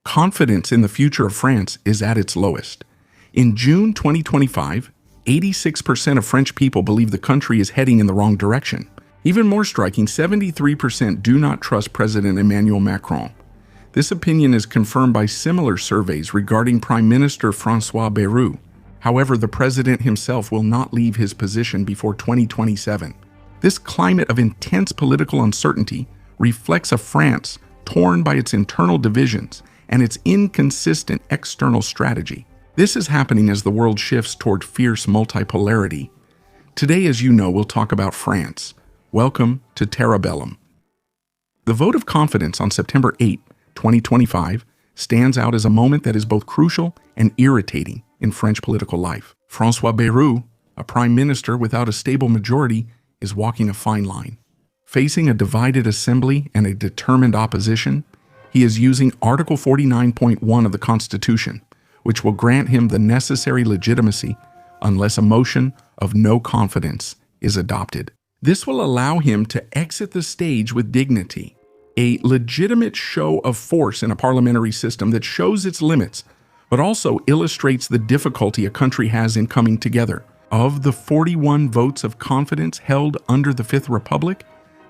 confidence in the future of France is at its lowest. In June 2025, 86% of French people believe the country is heading in the wrong direction. Even more striking, 73% do not trust President Emmanuel Macron. This opinion is confirmed by similar surveys regarding Prime Minister François Bayrou. However, the president himself will not leave his position before 2027. This climate of intense political uncertainty reflects a France torn by its internal divisions and its inconsistent external strategy. This is happening as the world shifts toward fierce multipolarity. Today, as you know, we'll talk about France. Welcome to Terra Bellum. The vote of confidence on September 8, 2025, stands out as a moment that is both crucial and irritating in French political life. François Bayrou, a prime minister without a stable majority, is walking a fine line. Facing a divided assembly and a determined opposition, he is using Article 49.1 of the Constitution, which will grant him the necessary legitimacy unless a motion of no confidence is adopted. This will allow him to exit the stage with dignity, a legitimate show of force in a parliamentary system that shows its limits, but also illustrates the difficulty a country has in coming together. Of the 41 votes of confidence held under the Fifth Republic,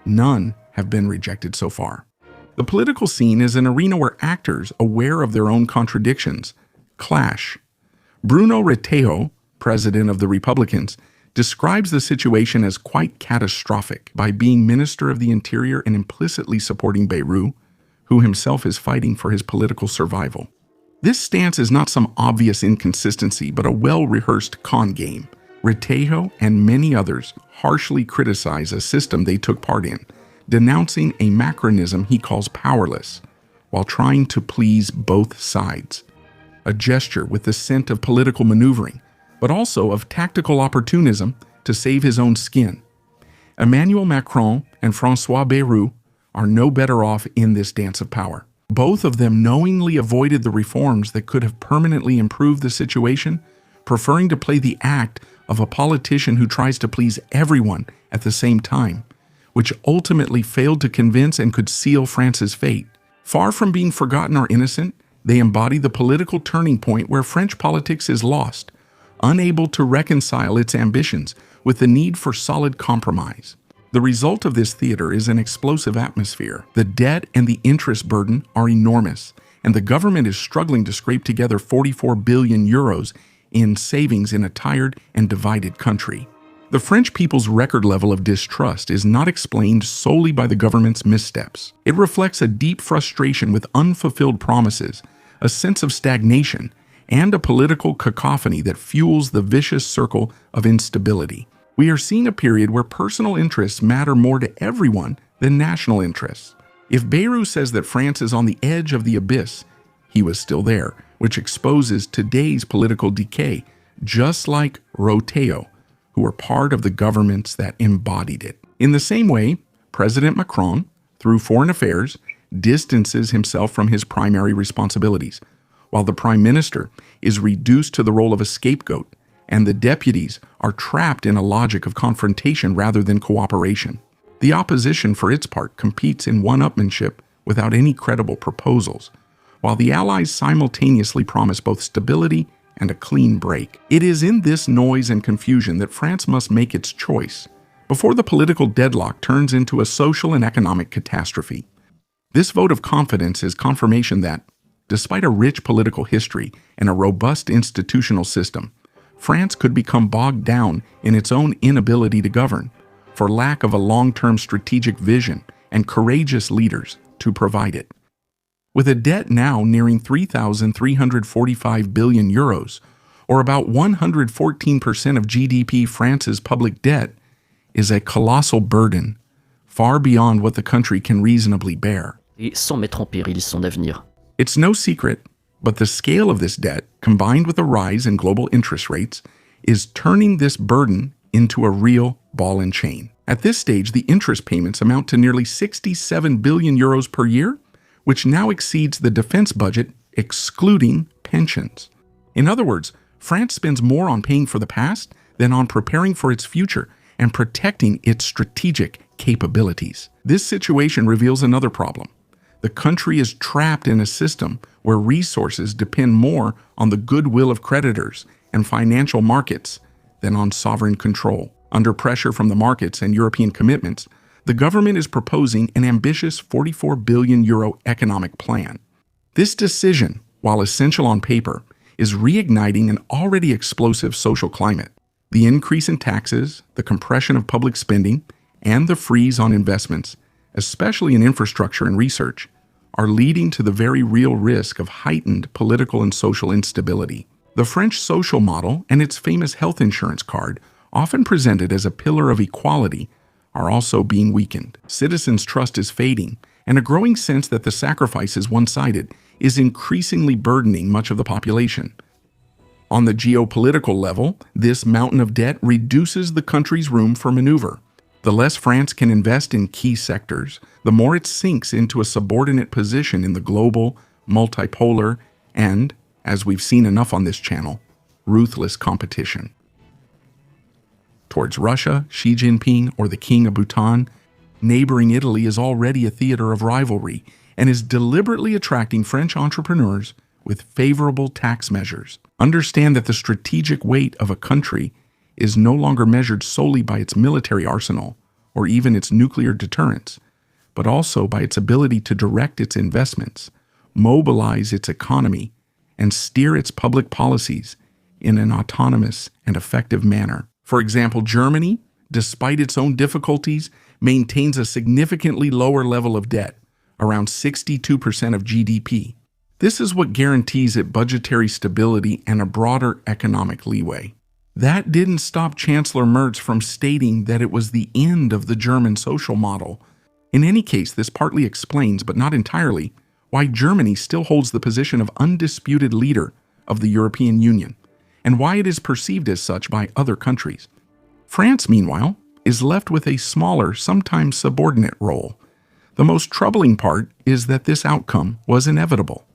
none have been rejected so far. The political scene is an arena where actors, aware of their own contradictions, clash. Bruno Retailleau, president of the Republicans, describes the situation as quite catastrophic by being Minister of the Interior and implicitly supporting Bayrou, who himself is fighting for his political survival. This stance is not some obvious inconsistency, but a well-rehearsed con game. Retailleau and many others harshly criticize a system they took part in, denouncing a Macronism he calls powerless, while trying to please both sides. A gesture with the scent of political maneuvering, but also of tactical opportunism to save his own skin. Emmanuel Macron and François Bayrou are no better off in this dance of power. Both of them knowingly avoided the reforms that could have permanently improved the situation, preferring to play the act of a politician who tries to please everyone at the same time, which ultimately failed to convince and could seal France's fate. Far from being forgotten or innocent, they embody the political turning point where French politics is lost, unable to reconcile its ambitions with the need for solid compromise. The result of this theater is an explosive atmosphere. The debt and the interest burden are enormous, and the government is struggling to scrape together 44 billion euros in savings in a tired and divided country. The French people's record level of distrust is not explained solely by the government's missteps. It reflects a deep frustration with unfulfilled promises, a sense of stagnation, and a political cacophony that fuels the vicious circle of instability. We are seeing a period where personal interests matter more to everyone than national interests. If Bayrou says that France is on the edge of the abyss, he was still there, which exposes today's political decay, just like Retailleau, who were part of the governments that embodied it. In the same way, President Macron, through foreign affairs, distances himself from his primary responsibilities, while the prime minister is reduced to the role of a scapegoat, and the deputies are trapped in a logic of confrontation rather than cooperation. The opposition, for its part, competes in one-upmanship without any credible proposals, while the allies simultaneously promise both stability and a clean break. It is in this noise and confusion that France must make its choice, before the political deadlock turns into a social and economic catastrophe. This vote of confidence is confirmation that, despite a rich political history and a robust institutional system, France could become bogged down in its own inability to govern, for lack of a long-term strategic vision and courageous leaders to provide it. With a debt now nearing 3,345 billion euros, or about 114% of GDP, France's public debt is a colossal burden, far beyond what the country can reasonably bear. Et sans mettre en péril son avenir. It's no secret, but the scale of this debt, combined with a rise in global interest rates, is turning this burden into a real ball and chain. At this stage, the interest payments amount to nearly 67 billion euros per year, which now exceeds the defense budget, excluding pensions. In other words, France spends more on paying for the past than on preparing for its future and protecting its strategic capabilities. This situation reveals another problem. The country is trapped in a system where resources depend more on the goodwill of creditors and financial markets than on sovereign control. Under pressure from the markets and European commitments, the government is proposing an ambitious €44 billion economic plan. This decision, while essential on paper, is reigniting an already explosive social climate. The increase in taxes, the compression of public spending, and the freeze on investments, especially in infrastructure and research, are leading to the very real risk of heightened political and social instability. The French social model and its famous health insurance card, often presented as a pillar of equality, are also being weakened. Citizens' trust is fading, and a growing sense that the sacrifice is one-sided is increasingly burdening much of the population. On the geopolitical level, this mountain of debt reduces the country's room for maneuver. The less France can invest in key sectors, the more it sinks into a subordinate position in the global, multipolar, and, as we've seen enough on this channel, ruthless competition. Towards Russia, Xi Jinping, or the King of Bhutan, neighboring Italy is already a theater of rivalry and is deliberately attracting French entrepreneurs with favorable tax measures. Understand that the strategic weight of a country is no longer measured solely by its military arsenal or even its nuclear deterrence, but also by its ability to direct its investments, mobilize its economy, and steer its public policies in an autonomous and effective manner. For example, Germany, despite its own difficulties, maintains a significantly lower level of debt, around 62% of GDP. This is what guarantees it budgetary stability and a broader economic leeway. That didn't stop Chancellor Merz from stating that it was the end of the German social model. In any case, this partly explains, but not entirely, why Germany still holds the position of undisputed leader of the European Union, and why it is perceived as such by other countries. France, meanwhile, is left with a smaller, sometimes subordinate role. The most troubling part is that this outcome was inevitable.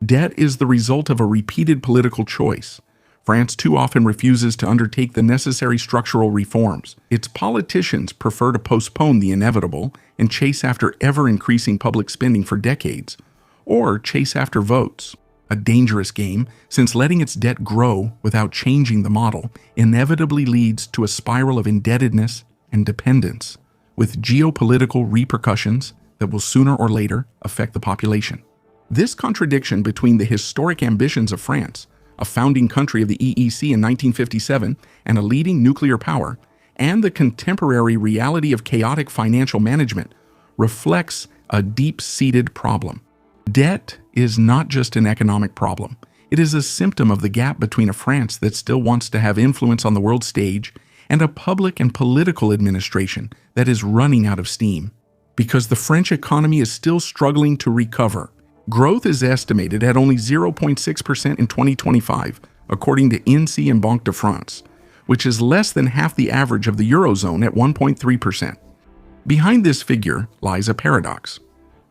Debt is the result of a repeated political choice. France too often refuses to undertake the necessary structural reforms. Its politicians prefer to postpone the inevitable and chase after ever-increasing public spending for decades, or chase after votes. A dangerous game, since letting its debt grow without changing the model inevitably leads to a spiral of indebtedness and dependence, with geopolitical repercussions that will sooner or later affect the population. This contradiction between the historic ambitions of France, a founding country of the EEC in 1957 and a leading nuclear power, and the contemporary reality of chaotic financial management, reflects a deep-seated problem. Debt is not just an economic problem. It is a symptom of the gap between a France that still wants to have influence on the world stage and a public and political administration that is running out of steam. Because the French economy is still struggling to recover. Growth is estimated at only 0.6% in 2025, according to INSEE and Banque de France, which is less than half the average of the Eurozone at 1.3%. Behind this figure lies a paradox.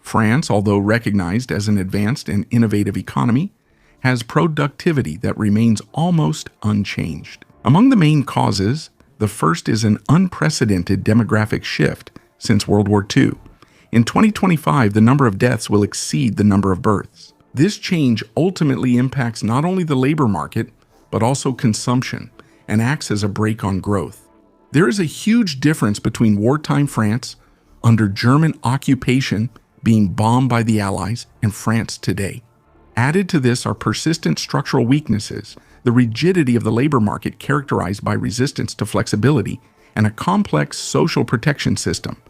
France, although recognized as an advanced and innovative economy, has productivity that remains almost unchanged. Among the main causes, the first is an unprecedented demographic shift since World War II. In 2025, the number of deaths will exceed the number of births. This change ultimately impacts not only the labor market, but also consumption, and acts as a brake on growth. There is a huge difference between wartime France, under German occupation, being bombed by the Allies, and France today. Added to this are persistent structural weaknesses, the rigidity of the labor market characterized by resistance to flexibility, and a complex social protection system,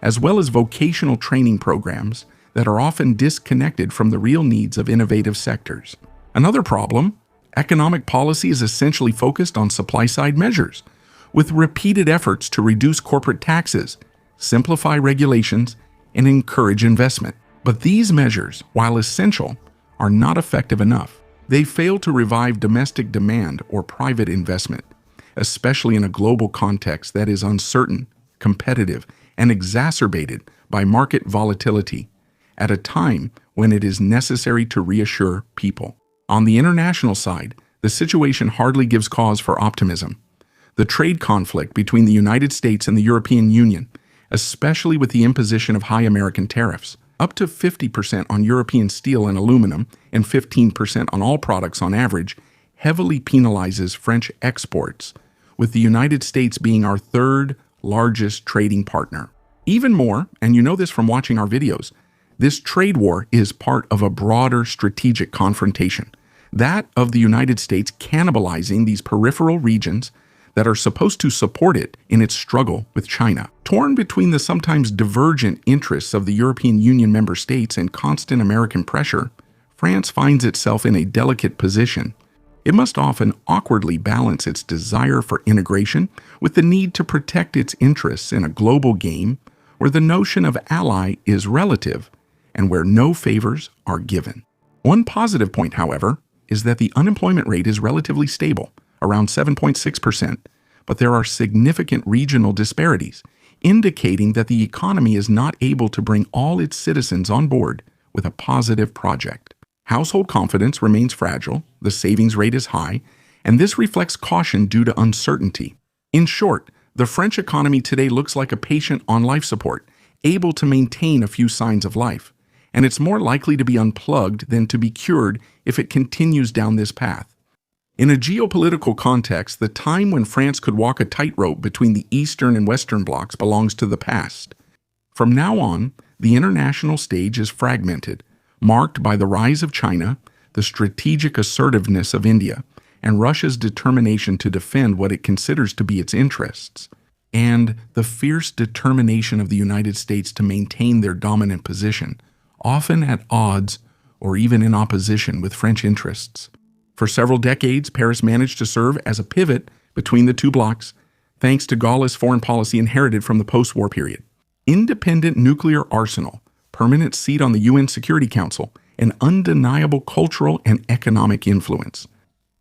as well as vocational training programs that are often disconnected from the real needs of innovative sectors. Another problem, economic policy is essentially focused on supply-side measures, with repeated efforts to reduce corporate taxes, simplify regulations, and encourage investment. But these measures, while essential, are not effective enough. They fail to revive domestic demand or private investment, especially in a global context that is uncertain, competitive, and exacerbated by market volatility, at a time when it is necessary to reassure people. On the international side, the situation hardly gives cause for optimism. The trade conflict between the United States and the European Union, especially with the imposition of high American tariffs, up to 50% on European steel and aluminum, and 15% on all products on average, heavily penalizes French exports, with the United States being our third largest trading partner. Even more, and you know this from watching our videos, this trade war is part of a broader strategic confrontation, that of the United States cannibalizing these peripheral regions that are supposed to support it in its struggle with China. Torn between the sometimes divergent interests of the European Union member states and constant American pressure, France finds itself in a delicate position. It must often awkwardly balance its desire for integration with the need to protect its interests in a global game where the notion of ally is relative and where no favors are given. One positive point, however, is that the unemployment rate is relatively stable, around 7.6%, but there are significant regional disparities, indicating that the economy is not able to bring all its citizens on board with a positive project. Household confidence remains fragile, the savings rate is high, and this reflects caution due to uncertainty. In short, the French economy today looks like a patient on life support, able to maintain a few signs of life, and it's more likely to be unplugged than to be cured if it continues down this path. In a geopolitical context, the time when France could walk a tightrope between the Eastern and Western blocs belongs to the past. From now on, the international stage is fragmented, marked by the rise of China, the strategic assertiveness of India, and Russia's determination to defend what it considers to be its interests, and the fierce determination of the United States to maintain their dominant position, often at odds or even in opposition with French interests. For several decades, Paris managed to serve as a pivot between the two blocs, thanks to Gaullist foreign policy inherited from the post-war period. Independent nuclear arsenal, permanent seat on the UN Security Council, and undeniable cultural and economic influence.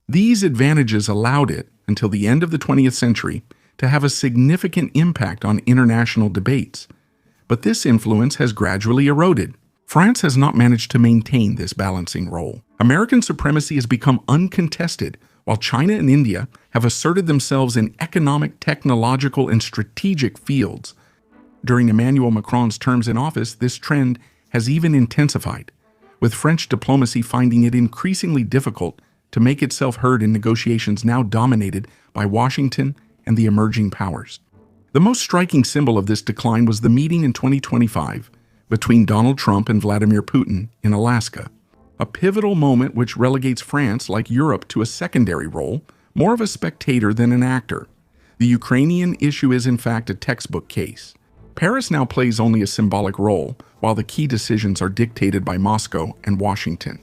These advantages allowed it, until the end of the 20th century, to have a significant impact on international debates. But this influence has gradually eroded. France has not managed to maintain this balancing role. American supremacy has become uncontested, while China and India have asserted themselves in economic, technological, and strategic fields. During Emmanuel Macron's terms in office, this trend has even intensified, with French diplomacy finding it increasingly difficult to make itself heard in negotiations now dominated by Washington and the emerging powers. The most striking symbol of this decline was the meeting in 2025 between Donald Trump and Vladimir Putin in Alaska, a pivotal moment which relegates France, like Europe, to a secondary role, more of a spectator than an actor. The Ukrainian issue is in fact a textbook case. Paris now plays only a symbolic role, while the key decisions are dictated by Moscow and Washington.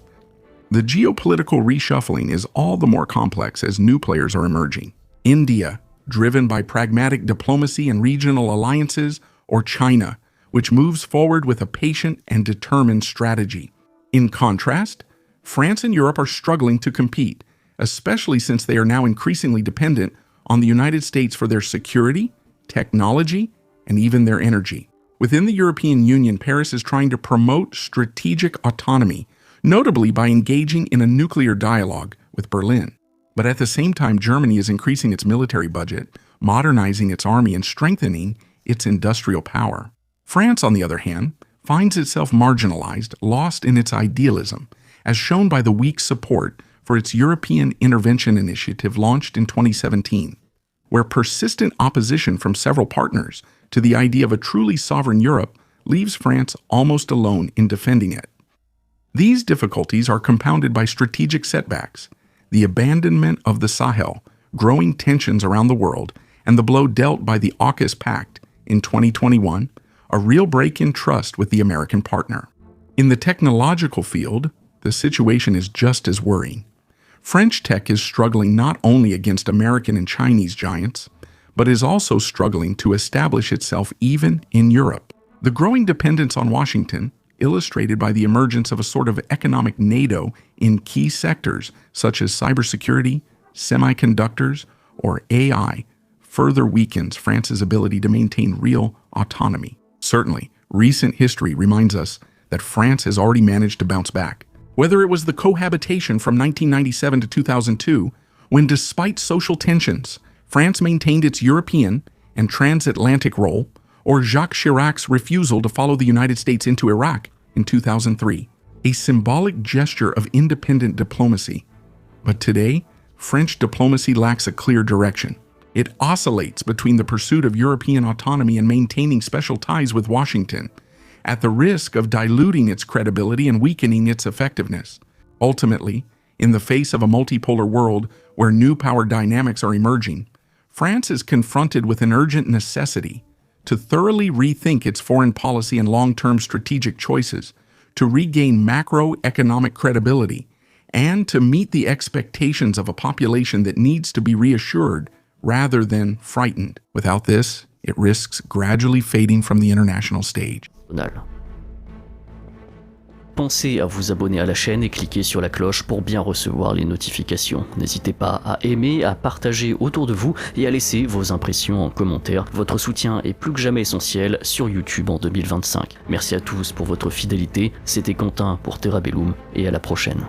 The geopolitical reshuffling is all the more complex as new players are emerging. India, driven by pragmatic diplomacy and regional alliances, or China, which moves forward with a patient and determined strategy. In contrast, France and Europe are struggling to compete, especially since they are now increasingly dependent on the United States for their security, technology, and even their energy. Within the European Union, Paris is trying to promote strategic autonomy, notably by engaging in a nuclear dialogue with Berlin. But at the same time, Germany is increasing its military budget, modernizing its army, and strengthening its industrial power. France, on the other hand, finds itself marginalized, lost in its idealism, as shown by the weak support for its European Intervention Initiative launched in 2017, where persistent opposition from several partners to the idea of a truly sovereign Europe leaves France almost alone in defending it. These difficulties are compounded by strategic setbacks, the abandonment of the Sahel, growing tensions around the world, and the blow dealt by the AUKUS Pact in 2021, a real break in trust with the American partner. In the technological field, the situation is just as worrying. French tech is struggling not only against American and Chinese giants, but is also struggling to establish itself even in Europe. The growing dependence on Washington, illustrated by the emergence of a sort of economic NATO in key sectors such as cybersecurity, semiconductors, or AI, further weakens France's ability to maintain real autonomy. Certainly, recent history reminds us that France has already managed to bounce back. Whether it was the cohabitation from 1997 to 2002, when despite social tensions, France maintained its European and transatlantic role, or Jacques Chirac's refusal to follow the United States into Iraq in 2003, a symbolic gesture of independent diplomacy. But today, French diplomacy lacks a clear direction. It oscillates between the pursuit of European autonomy and maintaining special ties with Washington, at the risk of diluting its credibility and weakening its effectiveness. Ultimately, in the face of a multipolar world where new power dynamics are emerging, France is confronted with an urgent necessity to thoroughly rethink its foreign policy and long-term strategic choices, to regain macroeconomic credibility, and to meet the expectations of a population that needs to be reassured rather than frightened. Without this, it risks gradually fading from the international stage. Pensez à vous abonner à la chaîne et cliquer sur la cloche pour bien recevoir les notifications. N'hésitez pas à aimer, à partager autour de vous et à laisser vos impressions en commentaire. Votre soutien est plus que jamais essentiel sur YouTube en 2025. Merci à tous pour votre fidélité. C'était Quentin pour Terra Bellum et à la prochaine.